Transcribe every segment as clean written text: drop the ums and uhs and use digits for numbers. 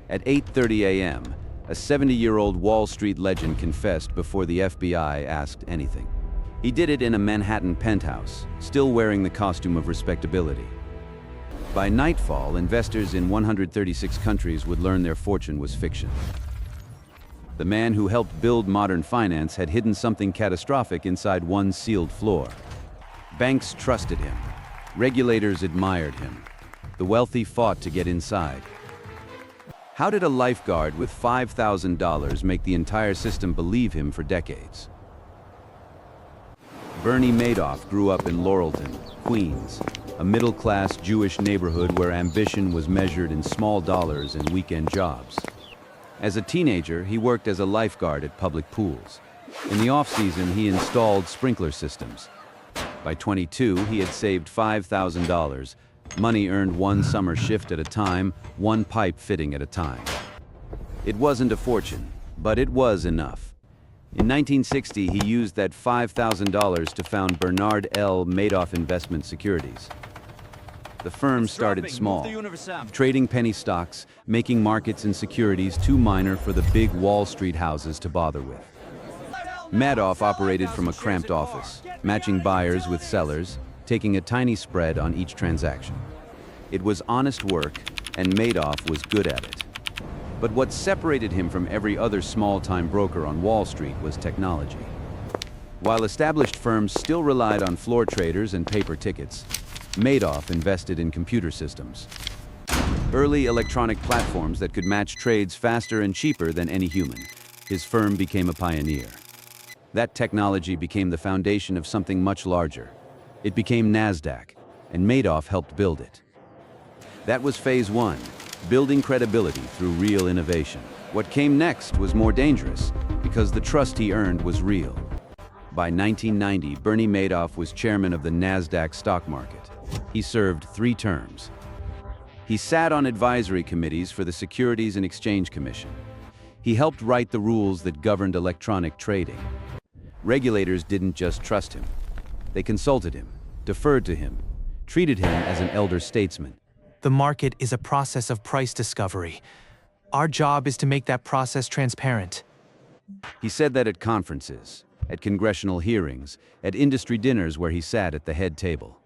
At 8:30 a.m., a 70-year-old Wall Street legend confessed before the FBI asked anything. He did it in a Manhattan penthouse, still wearing the costume of respectability. By nightfall, investors in 136 countries would learn their fortune was fiction. The man who helped build modern finance had hidden something catastrophic inside one sealed floor. Banks trusted him. Regulators admired him. The wealthy fought to get inside. How did a lifeguard with $5,000 make the entire system believe him for decades? Bernie Madoff grew up in Laurelton, Queens, a middle-class Jewish neighborhood where ambition was measured in small dollars and weekend jobs. As a teenager, he worked as a lifeguard at public pools. In the off-season, he installed sprinkler systems. By 22, he had saved $5,000, money earned one summer shift at a time, one pipe fitting at a time. It wasn't a fortune, but it was enough. In 1960, he used that $5,000 to found Bernard L. Madoff Investment Securities. The firm started small, trading penny stocks, making markets and securities too minor for the big Wall Street houses to bother with. Madoff operated from a cramped office, matching buyers with sellers, taking a tiny spread on each transaction. It was honest work, and Madoff was good at it. But what separated him from every other small-time broker on Wall Street was technology. While established firms still relied on floor traders and paper tickets, Madoff invested in computer systems. Early electronic platforms that could match trades faster and cheaper than any human. His firm became a pioneer. That technology became the foundation of something much larger. It became NASDAQ, and Madoff helped build it. That was phase one, building credibility through real innovation. What came next was more dangerous, because the trust he earned was real. By 1990, Bernie Madoff was chairman of the NASDAQ stock market. He served 3 terms. He sat on advisory committees for the Securities and Exchange Commission. He helped write the rules that governed electronic trading. Regulators didn't just trust him. They consulted him, deferred to him, treated him as an elder statesman. The market is a process of price discovery. Our job is to make that process transparent. He said that at conferences, at congressional hearings, at industry dinners where he sat at the head table.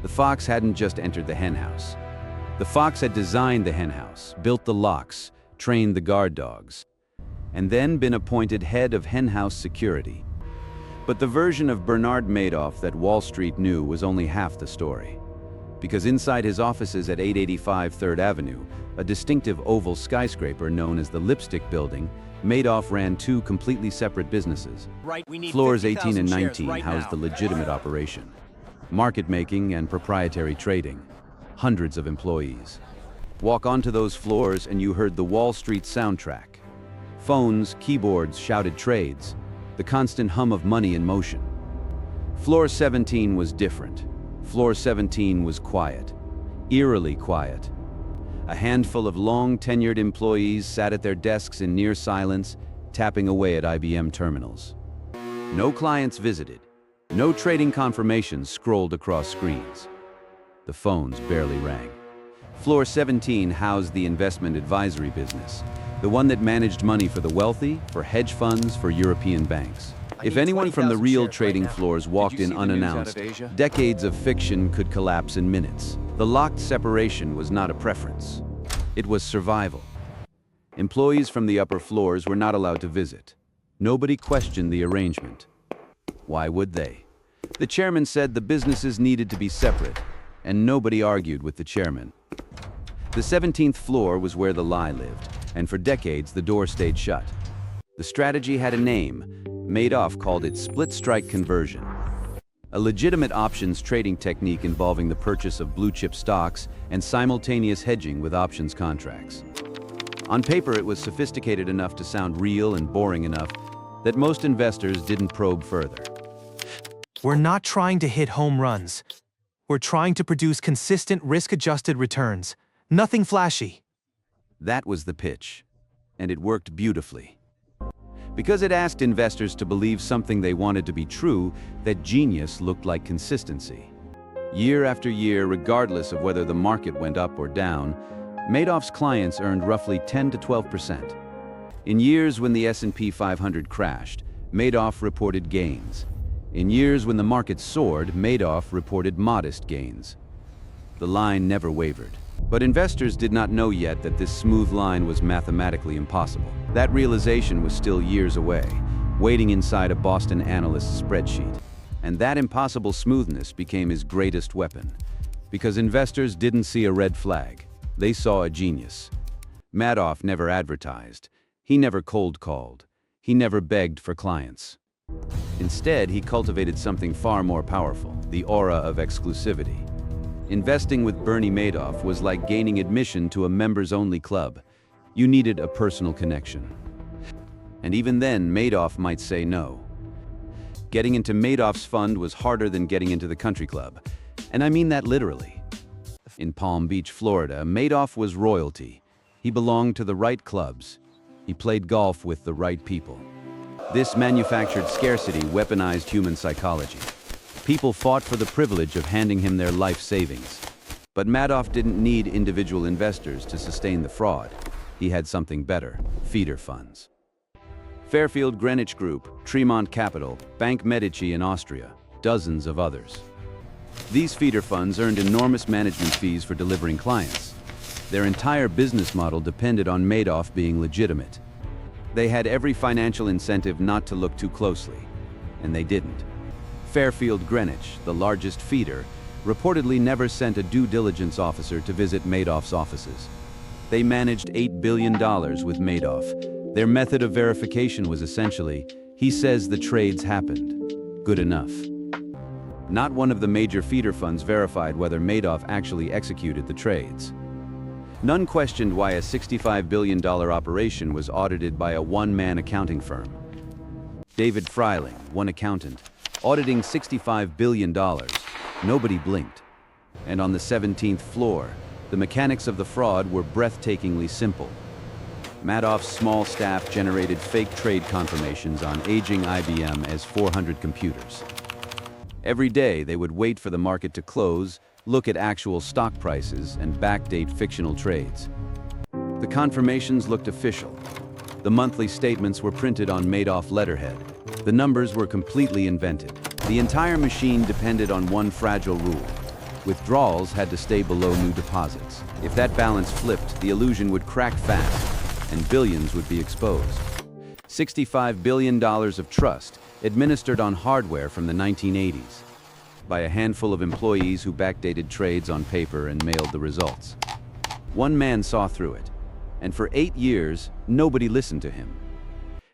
The fox hadn't just entered the henhouse. The fox had designed the henhouse, built the locks, trained the guard dogs, and then been appointed head of henhouse security. But the version of Bernard Madoff that Wall Street knew was only half the story. Because inside his offices at 885 3rd Avenue, a distinctive oval skyscraper known as the Lipstick Building, Madoff ran 2 completely separate businesses. Floors 18 and 19 housed the legitimate operation. Market making and proprietary trading. Hundreds of employees. Walk onto those floors and you heard the Wall Street soundtrack. Phones, keyboards shouted trades. The constant hum of money in motion. Floor 17 was different. Floor 17 was quiet, eerily quiet. A handful of long-tenured employees sat at their desks in near silence, tapping away at IBM terminals. No clients visited. No trading confirmations scrolled across screens. The phones barely rang. Floor 17 housed the investment advisory business, the one that managed money for the wealthy, for hedge funds, for European banks. If anyone from the real trading floors walked in unannounced, decades of fiction could collapse in minutes. The locked separation was not a preference. It was survival. Employees from the upper floors were not allowed to visit. Nobody questioned the arrangement. Why would they? The chairman said the businesses needed to be separate, and nobody argued with the chairman. The 17th floor was where the lie lived, and for decades the door stayed shut. The strategy had a name. Madoff called it split strike conversion, a legitimate options trading technique involving the purchase of blue-chip stocks and simultaneous hedging with options contracts. On paper, it was sophisticated enough to sound real and boring enough that most investors didn't probe further. We're not trying to hit home runs. We're trying to produce consistent risk-adjusted returns. Nothing flashy. That was the pitch, and it worked beautifully. Because it asked investors to believe something they wanted to be true, that genius looked like consistency. Year after year, regardless of whether the market went up or down, Madoff's clients earned roughly 10 to 12%. In years when the S&P 500 crashed, Madoff reported gains. In years when the market soared, Madoff reported modest gains. The line never wavered. But investors did not know yet that this smooth line was mathematically impossible. That realization was still years away, waiting inside a Boston analyst's spreadsheet. And that impossible smoothness became his greatest weapon. Because investors didn't see a red flag. They saw a genius. Madoff never advertised. He never cold called. He never begged for clients. Instead, he cultivated something far more powerful, the aura of exclusivity. Investing with Bernie Madoff was like gaining admission to a members-only club. You needed a personal connection. And even then, Madoff might say no. Getting into Madoff's fund was harder than getting into the country club. And I mean that literally. In Palm Beach, Florida, Madoff was royalty. He belonged to the right clubs. He played golf with the right people. This manufactured scarcity weaponized human psychology. People fought for the privilege of handing him their life savings. But Madoff didn't need individual investors to sustain the fraud. He had something better: feeder funds. Fairfield Greenwich Group, Tremont Capital, Bank Medici in Austria, dozens of others. These feeder funds earned enormous management fees for delivering clients. Their entire business model depended on Madoff being legitimate. They had every financial incentive not to look too closely, and they didn't. Fairfield Greenwich, the largest feeder, reportedly never sent a due diligence officer to visit Madoff's offices. They managed $8 billion with Madoff. Their method of verification was essentially, he says the trades happened. Good enough. Not one of the major feeder funds verified whether Madoff actually executed the trades. None questioned why a $65 billion operation was audited by a one-man accounting firm. David Freiling, one accountant, auditing $65 billion. Nobody blinked. And on the 17th floor, the mechanics of the fraud were breathtakingly simple. Madoff's small staff generated fake trade confirmations on aging IBM S-400 computers. Every day, they would wait for the market to close, look at actual stock prices, and backdate fictional trades. The confirmations looked official. The monthly statements were printed on Madoff letterhead. The numbers were completely invented. The entire machine depended on one fragile rule. Withdrawals had to stay below new deposits. If that balance flipped, the illusion would crack fast, and billions would be exposed. $65 billion of trust, administered on hardware from the 1980s. By a handful of employees who backdated trades on paper and mailed the results. One man saw through it, and for 8 years, nobody listened to him.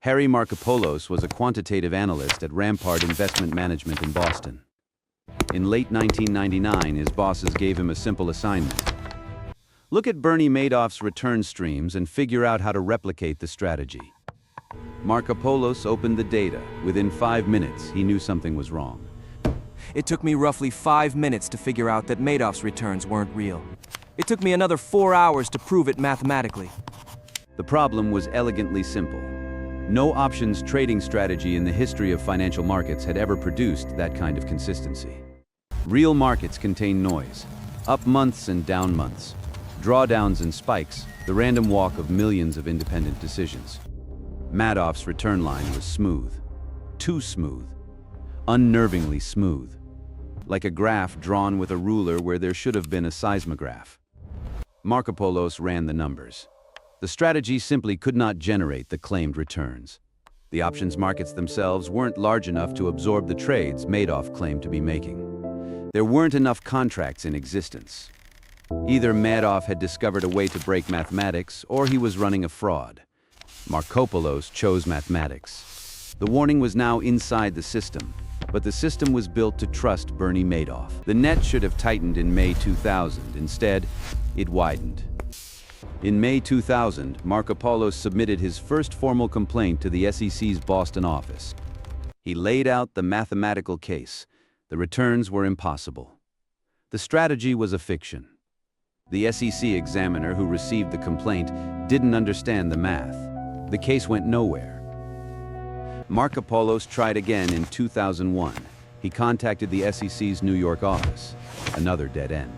Harry Markopoulos was a quantitative analyst at Rampart Investment Management in Boston. In late 1999, his bosses gave him a simple assignment. Look at Bernie Madoff's return streams and figure out how to replicate the strategy. Markopoulos opened the data. Within 5 minutes, he knew something was wrong. It took me roughly 5 minutes to figure out that Madoff's returns weren't real. It took me another 4 hours to prove it mathematically. The problem was elegantly simple. No options trading strategy in the history of financial markets had ever produced that kind of consistency. Real markets contain noise, up months and down months, drawdowns and spikes, the random walk of millions of independent decisions. Madoff's return line was smooth. Too smooth. Unnervingly smooth. Like a graph drawn with a ruler where there should have been a seismograph. Markopoulos ran the numbers. The strategy simply could not generate the claimed returns. The options markets themselves weren't large enough to absorb the trades Madoff claimed to be making. There weren't enough contracts in existence. Either Madoff had discovered a way to break mathematics, or he was running a fraud. Markopoulos chose mathematics. The warning was now inside the system, but the system was built to trust Bernie Madoff. The net should have tightened in May 2000. Instead, it widened. In May 2000, Markopoulos submitted his first formal complaint to the SEC's Boston office. He laid out the mathematical case. The returns were impossible. The strategy was a fiction. The SEC examiner who received the complaint didn't understand the math. The case went nowhere. Markopoulos tried again in 2001. He contacted the SEC's New York office. Another dead end.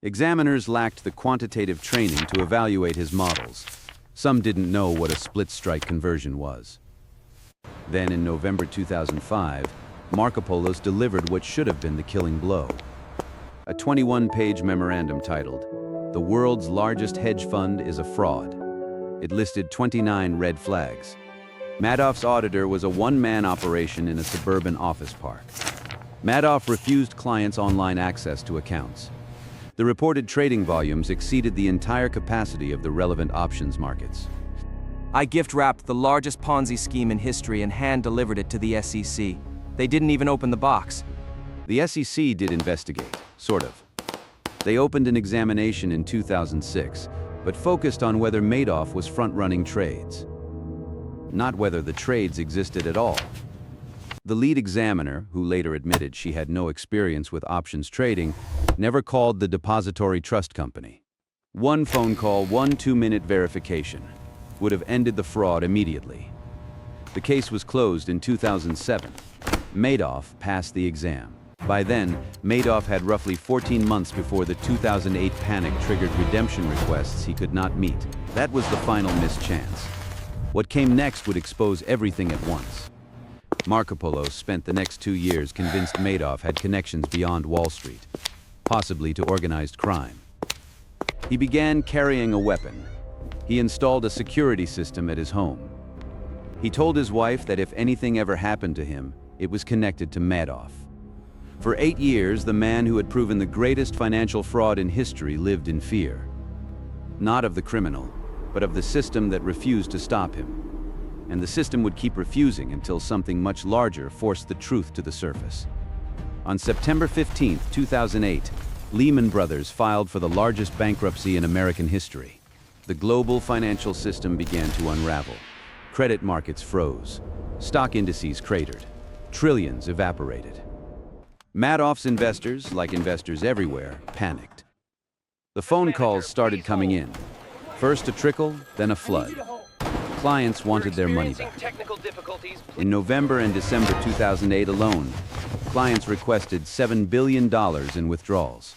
Examiners lacked the quantitative training to evaluate his models. Some didn't know what a split-strike conversion was. Then, in November 2005, Markopolos delivered what should have been the killing blow. A 21-page memorandum titled, "The World's Largest Hedge Fund is a Fraud." It listed 29 red flags. Madoff's auditor was a one-man operation in a suburban office park. Madoff refused clients online access to accounts. The reported trading volumes exceeded the entire capacity of the relevant options markets. I gift-wrapped the largest Ponzi scheme in history and hand-delivered it to the SEC. They didn't even open the box. The SEC did investigate, sort of. They opened an examination in 2006, but focused on whether Madoff was front-running trades, not whether the trades existed at all. The lead examiner, who later admitted she had no experience with options trading, never called the depository trust company. One phone call, one 2-minute verification, would have ended the fraud immediately. The case was closed in 2007. Madoff passed the exam. By then, Madoff had roughly 14 months before the 2008 panic triggered redemption requests he could not meet. That was the final missed chance. What came next would expose everything at once. Markopolos spent the next 2 years convinced Madoff had connections beyond Wall Street, possibly to organized crime. He began carrying a weapon. He installed a security system at his home. He told his wife that if anything ever happened to him, it was connected to Madoff. For 8 years, the man who had proven the greatest financial fraud in history lived in fear. Not of the criminal, but of the system that refused to stop him. And the system would keep refusing until something much larger forced the truth to the surface. On September 15, 2008, Lehman Brothers filed for the largest bankruptcy in American history. The global financial system began to unravel. Credit markets froze. Stock indices cratered. Trillions evaporated. Madoff's investors, like investors everywhere, panicked. The phone calls started coming in. First a trickle, then a flood. Clients wanted their money back. In November and December 2008 alone, clients requested $7 billion in withdrawals.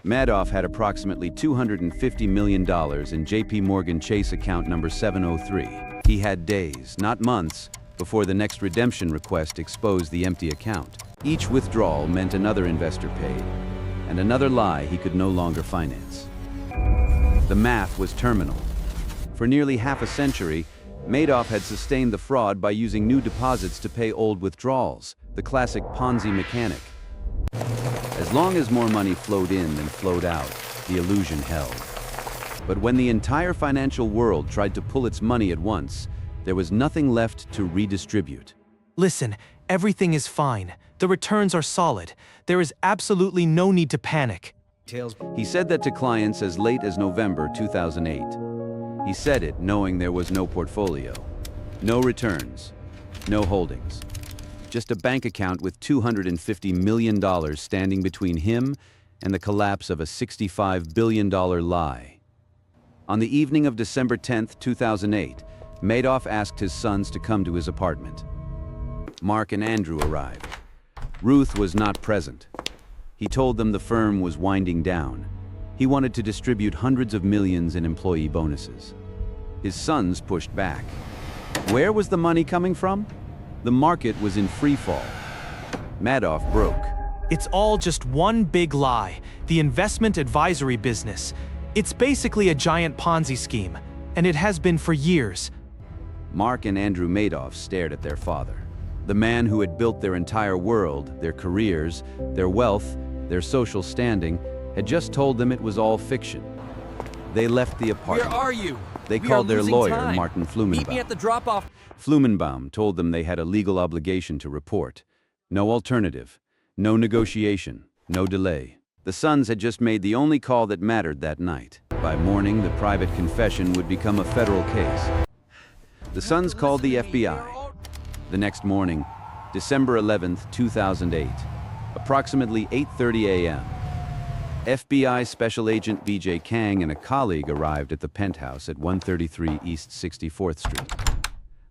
Madoff had approximately $250 million in JP Morgan Chase account number 703. He had days, not months, before the next redemption request exposed the empty account. Each withdrawal meant another investor paid, and another lie he could no longer finance. The math was terminal. For nearly half a century, Madoff had sustained the fraud by using new deposits to pay old withdrawals, the classic Ponzi mechanic. As long as more money flowed in than flowed out, the illusion held. But when the entire financial world tried to pull its money at once, there was nothing left to redistribute. Listen, everything is fine. The returns are solid. There is absolutely no need to panic. He said that to clients as late as November 2008. He said it knowing there was no portfolio, no returns, no holdings. Just a bank account with $250 million standing between him and the collapse of a $65 billion lie. On the evening of December 10, 2008, Madoff asked his sons to come to his apartment. Mark and Andrew arrived. Ruth was not present. He told them the firm was winding down. He wanted to distribute hundreds of millions in employee bonuses. His sons pushed back. Where was the money coming from? The market was in free fall. Madoff broke. It's all just one big lie, the investment advisory business. It's basically a giant Ponzi scheme, and it has been for years. Mark and Andrew Madoff stared at their father. The man who had built their entire world, their careers, their wealth, their social standing, had just told them it was all fiction. They left the apartment. Where are you? They We called are their losing lawyer, time. Martin Meet me Flumenbaum. at the drop-off. Flumenbaum told them they had a legal obligation to report. No alternative, no negotiation, no delay. The sons had just made the only call that mattered that night. By morning, the private confession would become a federal case. The sons called the FBI. The next morning, December 11, 2008, approximately 8:30 a.m., FBI Special Agent B.J. Kang and a colleague arrived at the penthouse at 133 East 64th Street.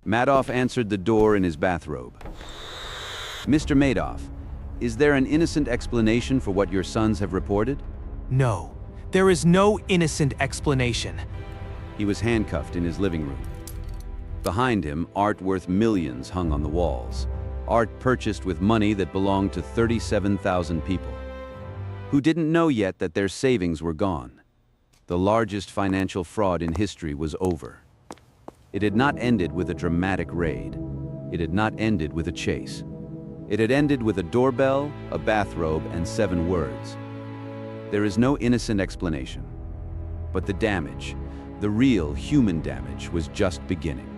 Madoff answered the door in his bathrobe. "Mr. Madoff, is there an innocent explanation for what your sons have reported?" No. There is no innocent explanation. He was handcuffed in his living room. Behind him, art worth millions hung on the walls. Art purchased with money that belonged to 37,000 people, who didn't know yet that their savings were gone. The largest financial fraud in history was over. It had not ended with a dramatic raid. It had not ended with a chase. It had ended with a doorbell, a bathrobe, and 7 words. There is no innocent explanation. But the damage, the real human damage, was just beginning.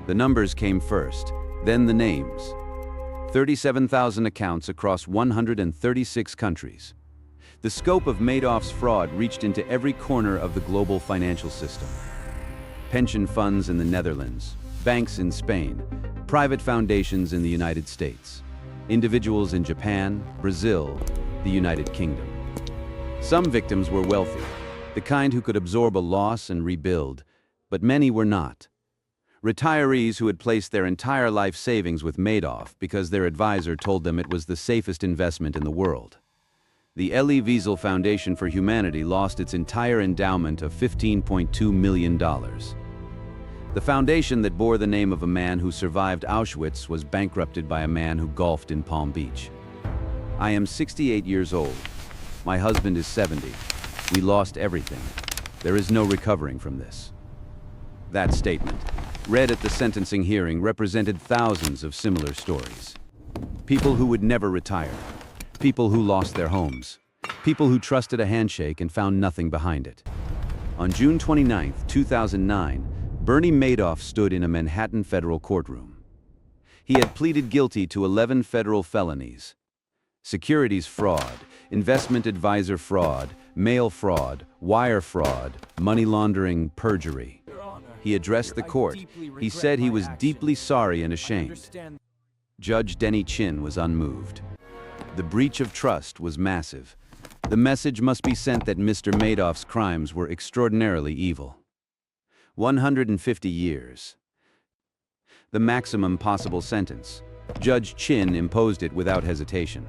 The numbers came first, then the names. 37,000 accounts across 136 countries. The scope of Madoff's fraud reached into every corner of the global financial system. Pension funds in the Netherlands, banks in Spain, private foundations in the United States, individuals in Japan, Brazil, the United Kingdom. Some victims were wealthy, the kind who could absorb a loss and rebuild, but many were not. Retirees who had placed their entire life savings with Madoff because their advisor told them it was the safest investment in the world. The Elie Wiesel Foundation for Humanity lost its entire endowment of $15.2 million. The foundation that bore the name of a man who survived Auschwitz was bankrupted by a man who golfed in Palm Beach. I am 68 years old. My husband is 70. We lost everything. There is no recovering from this. That statement, read at the sentencing hearing, represented thousands of similar stories. People who would never retire. People who lost their homes. People who trusted a handshake and found nothing behind it. On June 29, 2009, Bernie Madoff stood in a Manhattan federal courtroom. He had pleaded guilty to 11 federal felonies: securities fraud, investment advisor fraud, mail fraud, wire fraud, money laundering, perjury. He addressed the court. He said he was deeply sorry and ashamed. Judge Denny Chin was unmoved. The breach of trust was massive. The message must be sent that Mr. Madoff's crimes were extraordinarily evil. 150 years. The maximum possible sentence. Judge Chin imposed it without hesitation.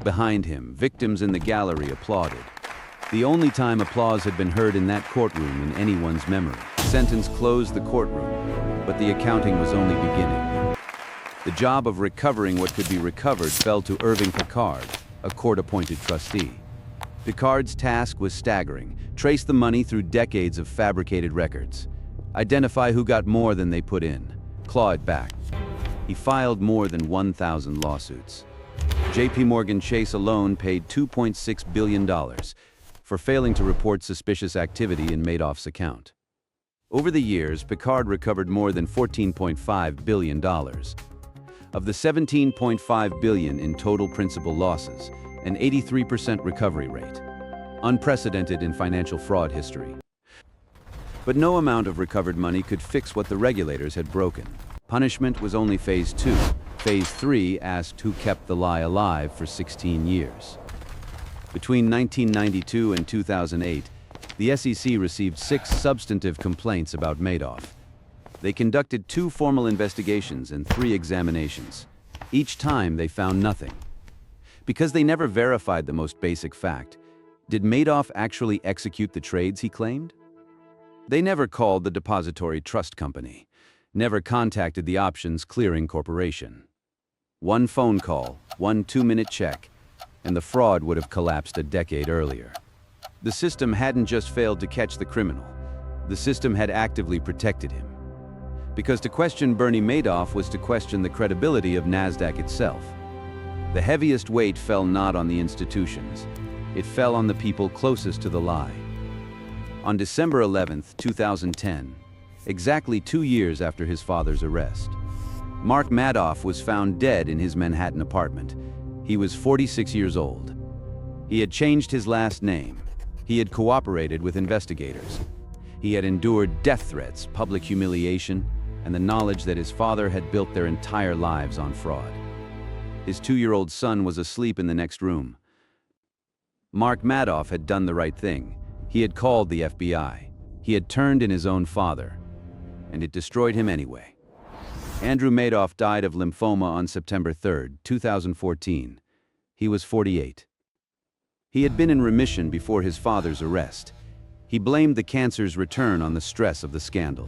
Behind him, victims in the gallery applauded. The only time applause had been heard in that courtroom in anyone's memory. The sentence closed the courtroom, but the accounting was only beginning. The job of recovering what could be recovered fell to Irving Picard, a court-appointed trustee. Picard's task was staggering: trace the money through decades of fabricated records, identify who got more than they put in, claw it back. He filed more than 1,000 lawsuits. J.P. Morgan Chase alone paid $2.6 billion for failing to report suspicious activity in Madoff's account. Over the years, Picard recovered more than $14.5 billion. Of the $17.5 billion in total principal losses, an 83% recovery rate, unprecedented in financial fraud history. But no amount of recovered money could fix what the regulators had broken. Punishment was only phase 2. Phase 3 asked who kept the lie alive for 16 years. Between 1992 and 2008, the SEC received 6 substantive complaints about Madoff. They conducted 2 formal investigations and 3 examinations. Each time they found nothing. Because they never verified the most basic fact: did Madoff actually execute the trades he claimed? They never called the depository trust company, never contacted the options clearing corporation. One phone call, one 2-minute check, and the fraud would have collapsed a decade earlier. The system hadn't just failed to catch the criminal. The system had actively protected him. Because to question Bernie Madoff was to question the credibility of NASDAQ itself. The heaviest weight fell not on the institutions. It fell on the people closest to the lie. On December 11, 2010, exactly 2 years after his father's arrest, Mark Madoff was found dead in his Manhattan apartment. He was 46 years old. He had changed his last name. He had cooperated with investigators. He had endured death threats, public humiliation, and the knowledge that his father had built their entire lives on fraud. His 2-year-old son was asleep in the next room. Mark Madoff had done the right thing. He had called the FBI. He had turned in his own father, and it destroyed him anyway. Andrew Madoff died of lymphoma on September 3, 2014. He was 48. He had been in remission before his father's arrest. He blamed the cancer's return on the stress of the scandal.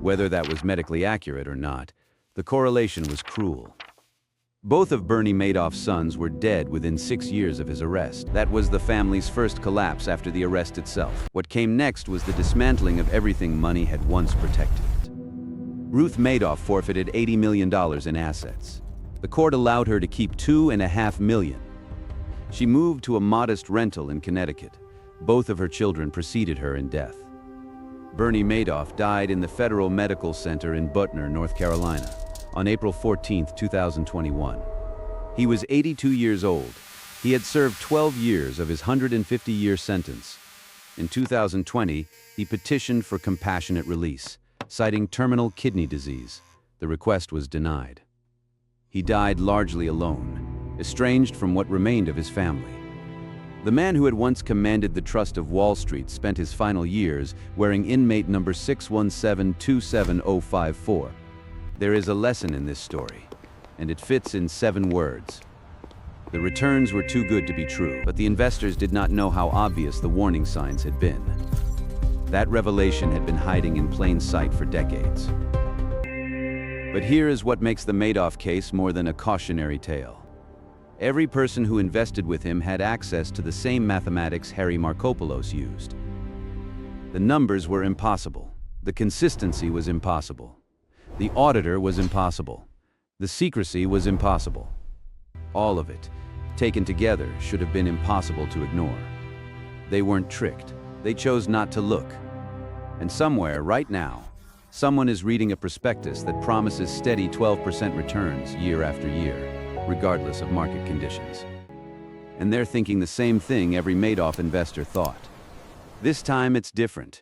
Whether that was medically accurate or not, the correlation was cruel. Both of Bernie Madoff's sons were dead within 6 years of his arrest. That was the family's first collapse after the arrest itself. What came next was the dismantling of everything money had once protected. Ruth Madoff forfeited $80 million in assets. The court allowed her to keep $2.5 million. She moved to a modest rental in Connecticut. Both of her children preceded her in death. Bernie Madoff died in the Federal Medical Center in Butner, North Carolina, on April 14, 2021. He was 82 years old. He had served 12 years of his 150-year sentence. In 2020, he petitioned for compassionate release, citing terminal kidney disease. The request was denied. He died largely alone, estranged from what remained of his family. The man who had once commanded the trust of Wall Street spent his final years wearing inmate number 617-27054. There is a lesson in this story, and it fits in 7 words. The returns were too good to be true, but the investors did not know how obvious the warning signs had been. That revelation had been hiding in plain sight for decades. But here is what makes the Madoff case more than a cautionary tale. Every person who invested with him had access to the same mathematics Harry Markopolos used. The numbers were impossible. The consistency was impossible. The auditor was impossible. The secrecy was impossible. All of it, taken together, should have been impossible to ignore. They weren't tricked. They chose not to look. And somewhere, right now, someone is reading a prospectus that promises steady 12% returns year after year, regardless of market conditions. And they're thinking the same thing every Madoff investor thought. This time it's different.